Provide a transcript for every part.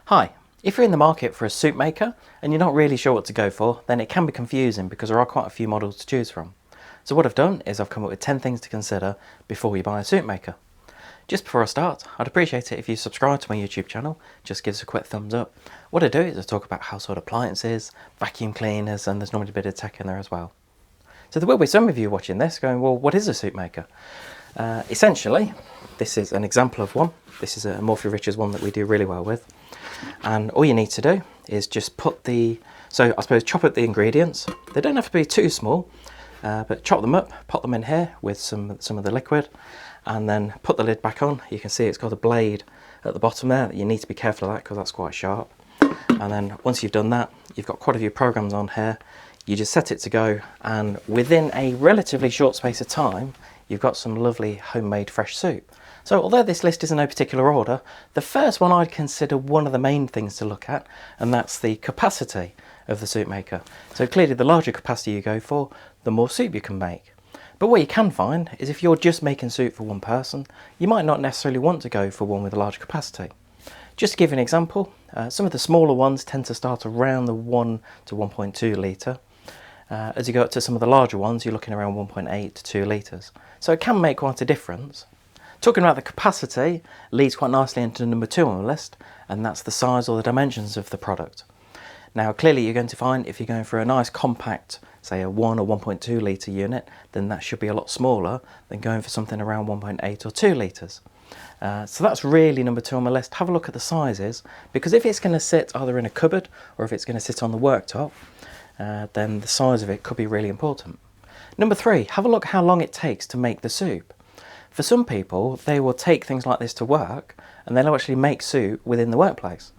Hi, if you're in the market for a soup maker and you're not really sure what to go for, then it can be confusing because there are quite a few models to choose from. So what I've done is I've come up with 10 things to consider before you buy a soup maker. Just before I start, I'd appreciate it if you subscribe to my YouTube channel, just give us a quick thumbs up. What I do is I talk about household appliances, vacuum cleaners, and there's normally a bit of tech in there as well. So there will be some of you watching this going, well, what is a soup maker? Essentially, this is an example of one. This is a Morphy-Richards one that we do really well with. And all you need to do is just chop up the ingredients. They don't have to be too small, but chop them up, pop them in here with some of the liquid, and then put the lid back on. You can see it's got a blade at the bottom there. You need to be careful of that because that's quite sharp. And then once you've done that, you've got quite a few programs on here. You just set it to go, and within a relatively short space of time, you've got some lovely homemade fresh soup. So although this list is in no particular order, the first one I'd consider one of the main things to look at, and that's the capacity of the soup maker. So clearly the larger capacity you go for, the more soup you can make. But what you can find is if you're just making soup for one person, you might not necessarily want to go for one with a large capacity. Just to give you an example, some of the smaller ones tend to start around the 1 to 1.2 litre. As you go up to some of the larger ones, you're looking around 1.8 to 2 litres. So it can make quite a difference. Talking about the capacity leads quite nicely into number 2 on the list, and that's the size or the dimensions of the product. Now clearly you're going to find if you're going for a nice compact, say a 1 or 1.2 litre unit, then that should be a lot smaller than going for something around 1.8 or 2 litres. So that's really number 2 on my list. Have a look at the sizes, because if it's going to sit either in a cupboard or if it's going to sit on the worktop, then the size of it could be really important. Number 3, have a look how long it takes to make the soup. For some people, they will take things like this to work and they'll actually make soup within the workplace.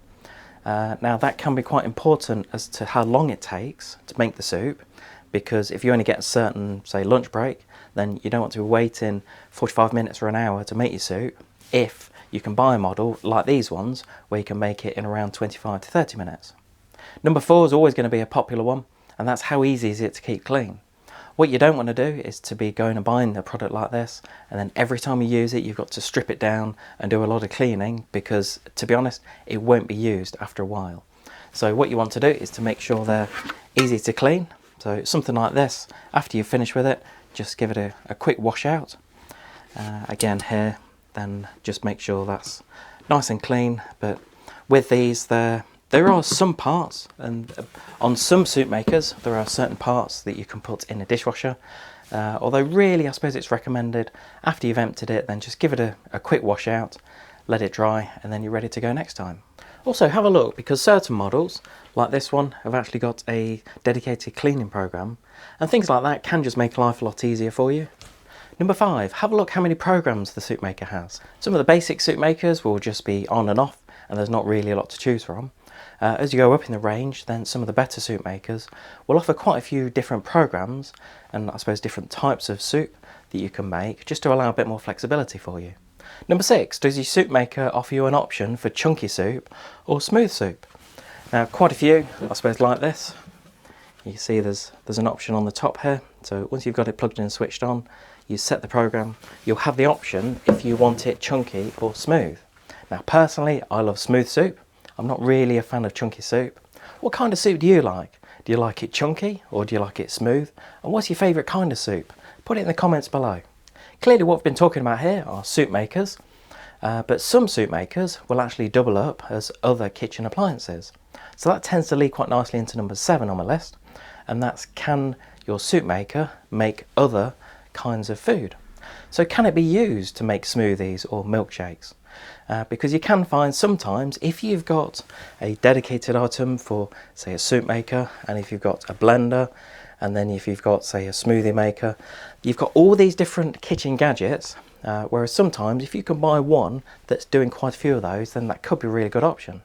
Now that can be quite important as to how long it takes to make the soup, because if you only get a certain, say, lunch break, then you don't want to be waiting 45 minutes or an hour to make your soup if you can buy a model like these ones where you can make it in around 25 to 30 minutes. Number 4 is always going to be a popular one, and that's how easy is it to keep clean. What you don't want to do is to be going and buying a product like this and then every time you use it you've got to strip it down and do a lot of cleaning, because to be honest it won't be used after a while. So what you want to do is to make sure they're easy to clean. So something like this, after you finish with it, just give it a quick wash out. Again here, then just make sure that's nice and clean. But with these there are some parts, and on some soup makers there are certain parts that you can put in a dishwasher, although really I suppose it's recommended after you've emptied it then just give it a quick wash out, let it dry, and then you're ready to go next time. Also have a look, because certain models like this one have actually got a dedicated cleaning program, and things like that can just make life a lot easier for you. Number 5, have a look how many programs the soup maker has. Some of the basic soup makers will just be on and off and there's not really a lot to choose from. As you go up in the range, then some of the better soup makers will offer quite a few different programs and I suppose different types of soup that you can make, just to allow a bit more flexibility for you. Number 6, does your soup maker offer you an option for chunky soup or smooth soup? Now quite a few, I suppose, like this. You can see there's an option on the top here, so once you've got it plugged in and switched on, you set the program, you'll have the option if you want it chunky or smooth. Now personally I love smooth soup. I'm not really a fan of chunky soup. What kind of soup do you like? Do you like it chunky or do you like it smooth? And what's your favourite kind of soup? Put it in the comments below. Clearly what we've been talking about here are soup makers, but some soup makers will actually double up as other kitchen appliances. So that tends to lead quite nicely into number 7 on my list, and that's, can your soup maker make other kinds of food? So can it be used to make smoothies or milkshakes? Because you can find sometimes if you've got a dedicated item for, say, a soup maker, and if you've got a blender, and then if you've got, say, a smoothie maker, you've got all these different kitchen gadgets, whereas sometimes if you can buy one that's doing quite a few of those, then that could be a really good option.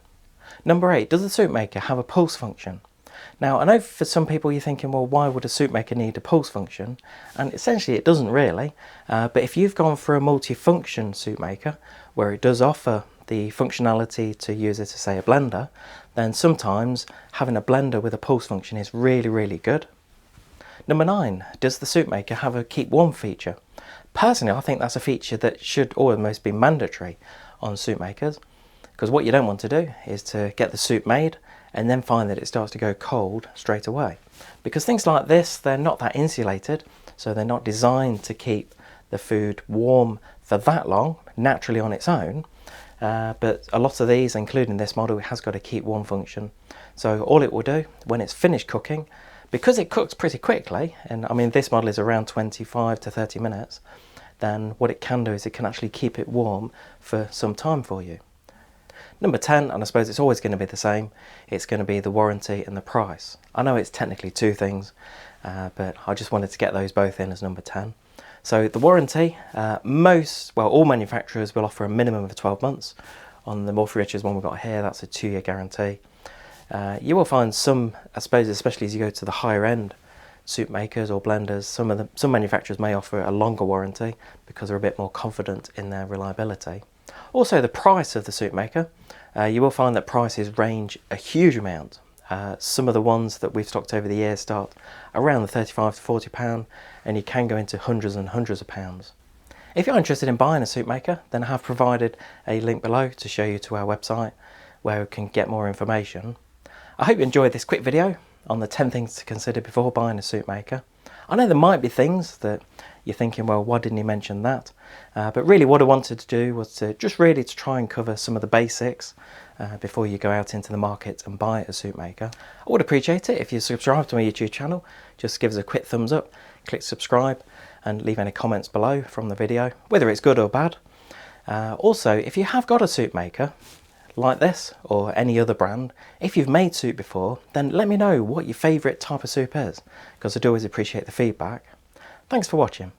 Number 8, does the soup maker have a pulse function? Now I know for some people you're thinking, well, why would a soup maker need a pulse function? And essentially it doesn't really, but if you've gone for a multi-function soup maker where it does offer the functionality to use it as, say, a blender, then sometimes having a blender with a pulse function is really, really good. Number 9, does the soup maker have a keep warm feature? Personally I think that's a feature that should almost be mandatory on soup makers, because what you don't want to do is to get the soup made and then find that it starts to go cold straight away. Because things like this, they're not that insulated, so they're not designed to keep the food warm for that long naturally on its own. But a lot of these, including this model, it has got a keep warm function. So all it will do when it's finished cooking, because it cooks pretty quickly, and I mean this model is around 25 to 30 minutes, then what it can do is it can actually keep it warm for some time for you. Number 10, and I suppose it's always going to be the same, it's going to be the warranty and the price. I know it's technically two things, but I just wanted to get those both in as number 10. So the warranty, all manufacturers will offer a minimum of 12 months. On the Morphy-Richards one we've got here, that's a 2-year guarantee. You will find some, I suppose, especially as you go to the higher end soup makers or blenders, some manufacturers may offer a longer warranty because they're a bit more confident in their reliability. Also the price of the soup maker, you will find that prices range a huge amount. Some of the ones that we've stocked over the years start around the 35 to 40 pound, and you can go into hundreds and hundreds of pounds. If you're interested in buying a soup maker, then I have provided a link below to show you to our website where you can get more information. I hope you enjoyed this quick video on the 10 things to consider before buying a soup maker. I know there might be things that you're thinking, well, why didn't he mention that? But really what I wanted to do was to try and cover some of the basics before you go out into the market and buy a soup maker. I would appreciate it if you subscribe to my YouTube channel. Just give us a quick thumbs up, click subscribe, and leave any comments below from the video, whether it's good or bad. Also, if you have got a soup maker like this or any other brand, if you've made soup before, then let me know what your favourite type of soup is, because I do always appreciate the feedback. Thanks for watching.